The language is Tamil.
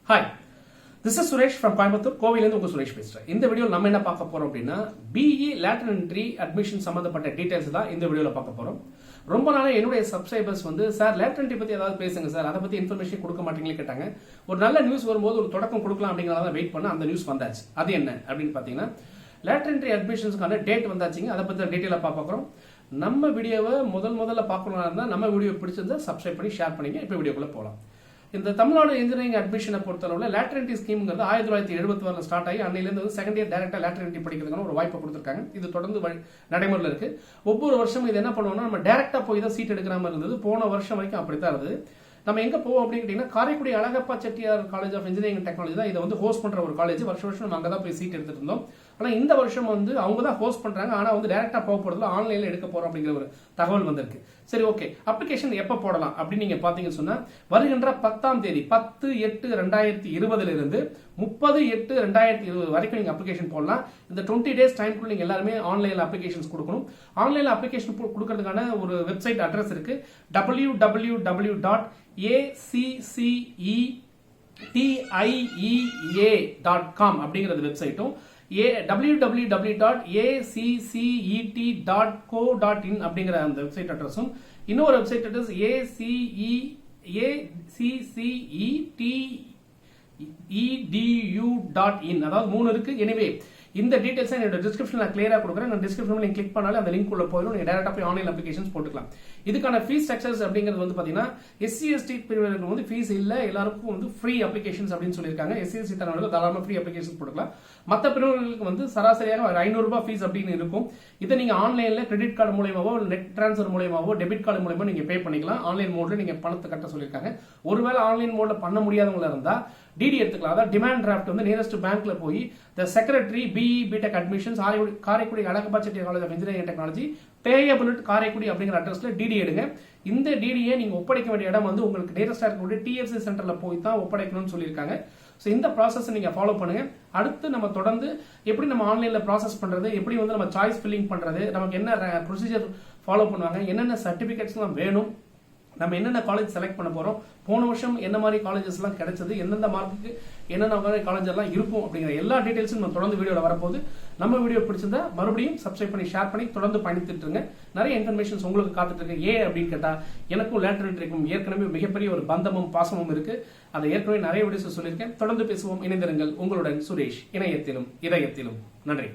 Hi, this is Suresh from Coimbatore. கோவிலேருந்து உங்க சுரேஷ் பேசுறேன். இந்த வீடியோல நம்ம என்ன பார்க்க போறோம் அப்படின்னா BE lateral entry admission சம்பந்தப்பட்ட டீடைல்ஸ் தான் இந்த வீடியோல பார்க்க போறோம். ரொம்ப நாளா என்னுடைய சப்ஸ்கிரைபர்ஸ் வந்து சார் lateral entry பத்தி ஏதாவது பேசுங்க சார், அதை பத்தி இன்ஃபர்மேஷன் கொடுக்க மாட்டீங்களே கேட்டாங்க. ஒரு நல்ல நியூஸ் வரும்போது ஒரு தொடக்கம் கொடுக்கலாம் அப்படிங்கறத வெயிட் பண்ண அந்த நியூஸ் வந்தாச்சு. அது என்ன அப்படின்னு பாத்தீங்கன்னா lateral entry admissionஸ்க்கான டேட் வந்தாச்சுங்க. அதை பத்தி டீடைலா பார்க்க நம்ம வீடியோவை முதல்ல பார்க்கணும்னா இருந்தா நம்ம வீடியோ பிடிச்சிருந்தா சப்ஸ்கிரைப் பண்ணி ஷேர் பண்ணிங்க. இப்போ வீடியோக்குள்ள போலாம். இந்த தமிழ்நாடு இன்ஜினியரிங் அட்மிஷனை பொறுத்தளவுல லேட்டரல் என்ட்ரி ஸ்கீம்ங்கிறது 1976 ஸ்டார்ட் ஆகி அன்னையிலேருந்து வந்து செகண்ட் இயர் டைரக்டா லேட்டரல் என்ட்ரி படிக்கிறதுக்கான ஒரு வாய்ப்பை கொடுத்துருக்காங்க. இது தொடர்ந்து நடைமுறையில் இருக்கு. ஒவ்வொரு வருஷமும் இது என்ன பண்ணுவோம்னா நம்ம டைரக்டா போய் தான் சீட் எடுக்கிற மாதிரி இருந்தது. போன வருஷம் வரைக்கும் அப்படித்தான் இருந்தது. நம்ம எங்க போவோம் அப்படின்னு கேட்டீங்கன்னா Karaikudi Alagappa Chettiar college of engineering technology தான் இதை வந்து ஹோஸ்ட் பண்ற ஒரு காலேஜ். வருஷம் நம்ம அங்கே தான் போய் சீட் எடுத்துட்டு இருந்தோம். ஆனா இந்த வருஷம் வந்து அவங்க தான் ஹோஸ்ட் பண்றாங்க. ஆனா வந்து டைரக்டா போக போறதுல ஆன்லைன்ல எடுக்க போறோம் அப்படிங்கிற ஒரு தகவல் வந்திருக்கு. சரி, ஓகே, அப்ளிகேஷன் எப்ப போடலாம் அப்படின்னு நீங்க பாத்தீங்கன்னு சொன்னா வருகின்ற 10ஆம் தேதி 10/8/2020 இருந்து 30/8/2020 வரைக்கும் நீங்க அப்ளிகேஷன் போடலாம். இந்த 20 டேஸ் டைம்க்குள்ள நீங்க எல்லாருமே ஆன்லைன்ல அப்ளிகேஷன்ஸ் கொடுக்கணும். ஆன்லைன்ல அப்ளிகேஷன் கொடுக்கறதுக்கான ஒரு வெப்சைட் அட்ரஸ் இருக்கு. www.accetIEA.com அப்படிங்கறது வெப்சைட்டும் www.accet.co.in அப்படிங்கிற அந்த வெப்சைட் அட்ரஸும் இன்னொரு வெப்சைட் அட்ரஸ் accetEDU.in அதாவது 3 இருக்கு. எனவே இந்த டீடைல்ஸ் என்னோட டிஸ்கிரிப்ஷன்ல கிளியரா கொடுக்குறேன். நான் டிஸ்கிரிப்ஷன்ல நீங்க கிளிக் பண்ணாலே அந்த லிங்க் உள்ள போயிடும். நீங்க டைரக்டா போய் ஆன்லைன் அப்ளிகேஷன்ஸ் போட்டுக்கலாம். இதுக்கான ஃபீஸ் ஸ்ட்ரக்சர்ஸ் அப்படிங்கிறது வந்து பாத்தீங்கன்னா SC/ST பிரிவினருக்கு வந்து ஃபீஸ் இல்ல, எல்லாருக்கும் வந்து ஃப்ரீ அப்ளிகேஷன்ஸ் அப்படின்னு சொல்லியிருக்காங்க. SC/ST தரவங்களுக்கு தாராளமா ஃப்ரீ அப்ளிகேஷன்ஸ் போட்டுக்கலாம். மற்ற பிரிவினர்களுக்கு வந்து சராசரியாக ஒரு 500 ரூபாய் ஃபீஸ் அப்படின்னு இருக்கும். இதை நீங்க ஆன்லைன்ல கிரெடிட் கார்டு மூலமாவோ நெட் டிரான்ஸ்ஃபர் மூலமாவோ டெபிட் கார்டு மூலமா நீங்க பே பண்ணிக்கலாம். ஆன்லைன் மோட்ல நீங்க பணத்தை கட்ட சொல்லியிருக்காங்க. ஒருவேளை ஆன்லைன் மோட்ல பண்ண முடியாதவங்களா இருந்தா டிடி எடுத்துக்கலாம். அதாவது டிமாண்ட் டிராஃப்ட் வந்து நியரஸ்ட் பேங்க்ல போய் the secretary BE BTech admissions Karaikudi Alagappa Chettiar college of engineering technology payable Karaikudi அப்படிங்கிற அட்ரஸ்ல டிடி எடுங்க. இந்த டிடியை நீங்க ஒப்படைக்க வேண்டிய இடம் வந்து உங்களுக்கு நியரஸ்டா இருக்கக்கூடிய TFC சென்டர்ல போய் தான் ஒப்படைக்கணும்னு சொல்லியிருக்காங்க. ஸோ இந்த ப்ராசஸ் நீங்க ஃபாலோ பண்ணுங்க. அடுத்து நம்ம தொடர்ந்து எப்படி நம்ம ஆன்லைன்ல ப்ராசஸ் பண்றது, எப்படி வந்து நம்ம சாய்ஸ் ஃபில்லிங் பண்றது, நமக்கு என்ன ப்ரொசீஜர் ஃபாலோ பண்ணுவாங்க, என்னென்ன சர்டிபிகேட்ஸ்லாம் வேணும், நம்ம என்னென்ன காலேஜ் செலக்ட் பண்ண போறோம், போன வருஷம் என்ன மாதிரி காலேஜஸ் எல்லாம் கிடைச்சது, எந்தெந்த மார்க்குக்கு என்னென்ன காலேஜ் எல்லாம் இருக்கும் அப்படிங்கிற எல்லா டீடைல்ஸும் நம்ம தொடர்ந்து வீடியோல வரப்போகுது. நம்ம வீடியோ பிடிச்சிருந்தா மறுபடியும் சப்ஸ்கிரைப் பண்ணி ஷேர் பண்ணி தொடர்ந்து பயணித்துட்டு இருங்க. நிறைய இன்ஃபர்மேஷன்ஸ் உங்களுக்கு காத்துட்டு இருக்கு. அப்படின்னு கேட்டா எனக்கும் லேட்டரல் என்ட்ரிக்கும் ஏற்கனவே மிகப்பெரிய ஒரு பந்தமும் பாசமும் இருக்கு. அதை ஏற்கனவே நிறைய வீடியோஸ் சொல்லியிருக்கேன். தொடர்ந்து பேசுவோம், இணைந்திருங்கள். உங்களுடன் சுரேஷ், இணையத்திலும் இதயத்திலும். நன்றி.